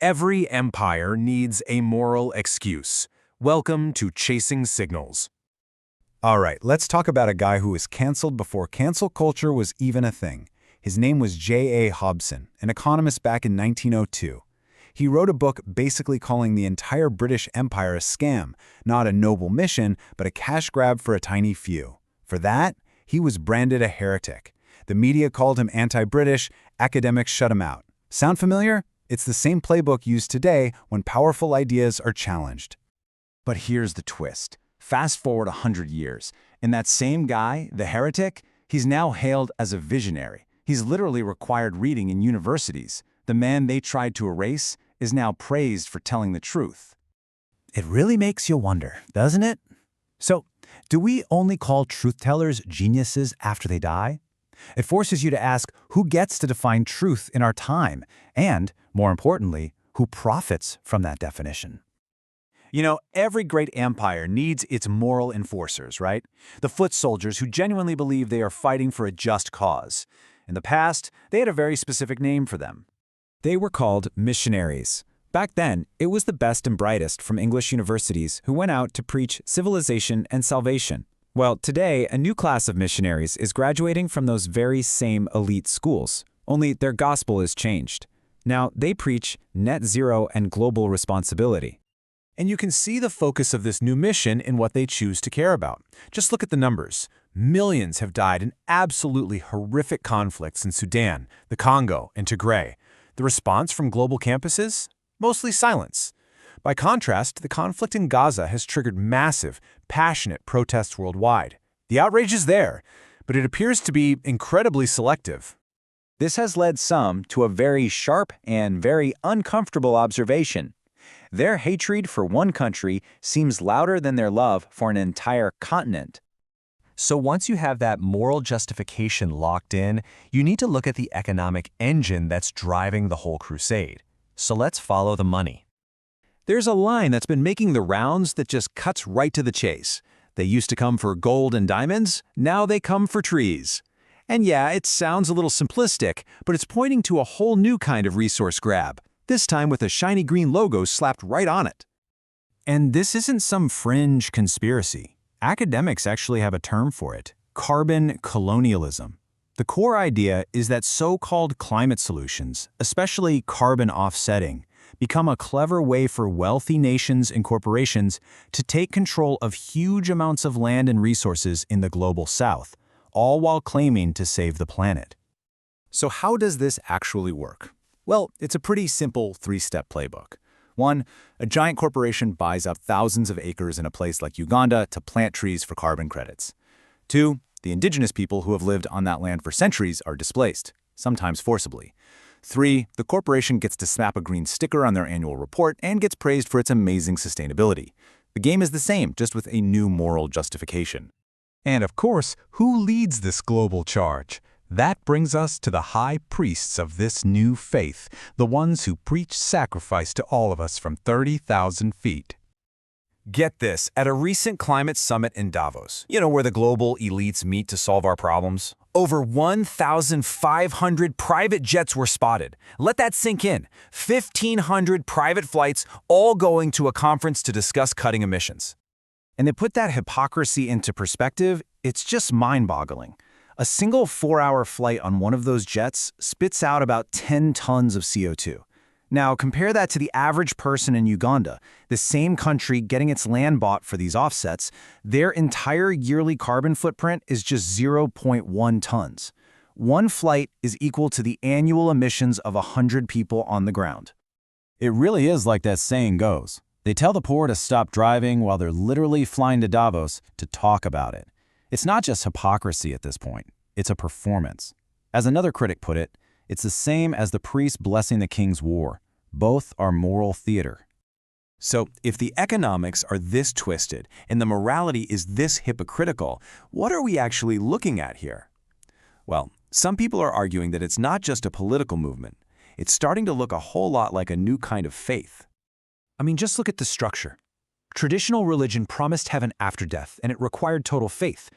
Every empire needs a moral excuse. Welcome to Chasing Signals. All right, let's talk about a guy who was canceled before cancel culture was even a thing. His name was J.A. Hobson, an economist back in 1902. He wrote a book basically calling the entire British Empire a scam, not a noble mission, but a cash grab for a tiny few. For that, he was branded a heretic. The media called him anti-British, academics shut him out. Sound familiar? It's the same playbook used today when powerful ideas are challenged. But here's the twist. Fast forward 100 years, and that same guy, the heretic, he's now hailed as a visionary. He's literally required reading in universities. The man they tried to erase is now praised for telling the truth. It really makes you wonder, doesn't it? So, do we only call truth-tellers geniuses after they die? It forces you to ask who gets to define truth in our time, and, more importantly, who profits from that definition. You know, every great empire needs its moral enforcers, right? The foot soldiers who genuinely believe they are fighting for a just cause. In the past, they had a very specific name for them. They were called missionaries. Back then, it was the best and brightest from English universities who went out to preach civilization and salvation. Well, today, a new class of missionaries is graduating from those very same elite schools, only their gospel is changed. Now, they preach net zero and global responsibility. And you can see the focus of this new mission in what they choose to care about. Just look at the numbers. Millions have died in absolutely horrific conflicts in Sudan, the Congo, and Tigray. The response from global campuses? Mostly silence. By contrast, the conflict in Gaza has triggered massive, passionate protests worldwide. The outrage is there, but it appears to be incredibly selective. This has led some to a very sharp and very uncomfortable observation. Their hatred for one country seems louder than their love for an entire continent. So once you have that moral justification locked in, you need to look at the economic engine that's driving the whole crusade. So let's follow the money. There's a line that's been making the rounds that just cuts right to the chase. They used to come for gold and diamonds, now they come for trees. And yeah, it sounds a little simplistic, but it's pointing to a whole new kind of resource grab, this time with a shiny green logo slapped right on it. And this isn't some fringe conspiracy. Academics actually have a term for it: carbon colonialism. The core idea is that so-called climate solutions, especially carbon offsetting, become a clever way for wealthy nations and corporations to take control of huge amounts of land and resources in the global south, all while claiming to save the planet. So how does this actually work? Well, it's a pretty simple three-step playbook. 1. A giant corporation buys up thousands of acres in a place like Uganda to plant trees for carbon credits. 2. The indigenous people who have lived on that land for centuries are displaced, sometimes forcibly. 3. The corporation gets to snap a green sticker on their annual report and gets praised for its amazing sustainability. The game is the same, just with a new moral justification. And of course, who leads this global charge? That brings us to the high priests of this new faith, the ones who preach sacrifice to all of us from 30,000 feet. Get this, at a recent climate summit in Davos, where the global elites meet to solve our problems, over 1,500 private jets were spotted. Let that sink in. 1,500 private flights all going to a conference to discuss cutting emissions. And to put that hypocrisy into perspective, it's just mind-boggling. A single 4-hour flight on one of those jets spits out about 10 tons of CO2. Now, compare that to the average person in Uganda, the same country getting its land bought for these offsets. Their entire yearly carbon footprint is just 0.1 tons. One flight is equal to the annual emissions of 100 people on the ground. It really is like that saying goes. They tell the poor to stop driving while they're literally flying to Davos to talk about it. It's not just hypocrisy at this point, it's a performance. As another critic put it, it's the same as the priest blessing the king's war. Both are moral theater. So, if the economics are this twisted and the morality is this hypocritical, what are we actually looking at here? Well, some people are arguing that it's not just a political movement. It's starting to look a whole lot like a new kind of faith. I mean, just look at the structure. Traditional religion promised heaven after death, and it required total faith.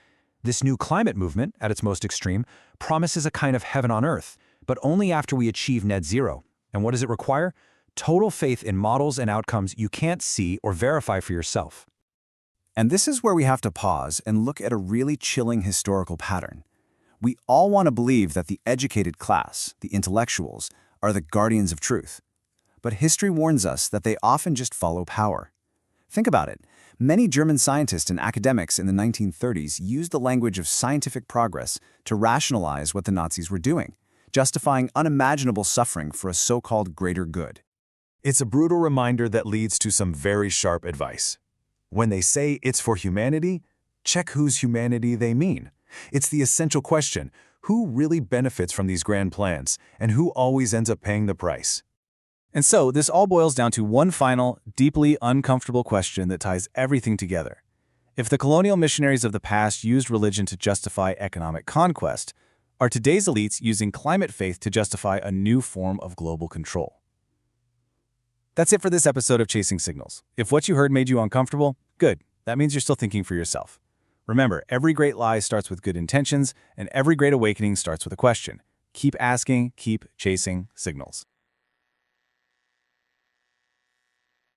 This new climate movement, at its most extreme, promises a kind of heaven on earth, but only after we achieve net zero. And what does it require? Total faith in models and outcomes you can't see or verify for yourself. And this is where we have to pause and look at a really chilling historical pattern. We all want to believe that the educated class, the intellectuals, are the guardians of truth. But history warns us that they often just follow power. Think about it. Many German scientists and academics in the 1930s used the language of scientific progress to rationalize what the Nazis were doing, justifying unimaginable suffering for a so-called greater good. It's a brutal reminder that leads to some very sharp advice. When they say it's for humanity, check whose humanity they mean. It's the essential question: who really benefits from these grand plans, and who always ends up paying the price? And so, this all boils down to one final, deeply uncomfortable question that ties everything together. If the colonial missionaries of the past used religion to justify economic conquest, are today's elites using climate faith to justify a new form of global control? That's it for this episode of Chasing Signals. If what you heard made you uncomfortable, good. That means you're still thinking for yourself. Remember, every great lie starts with good intentions, and every great awakening starts with a question. Keep asking, keep chasing signals.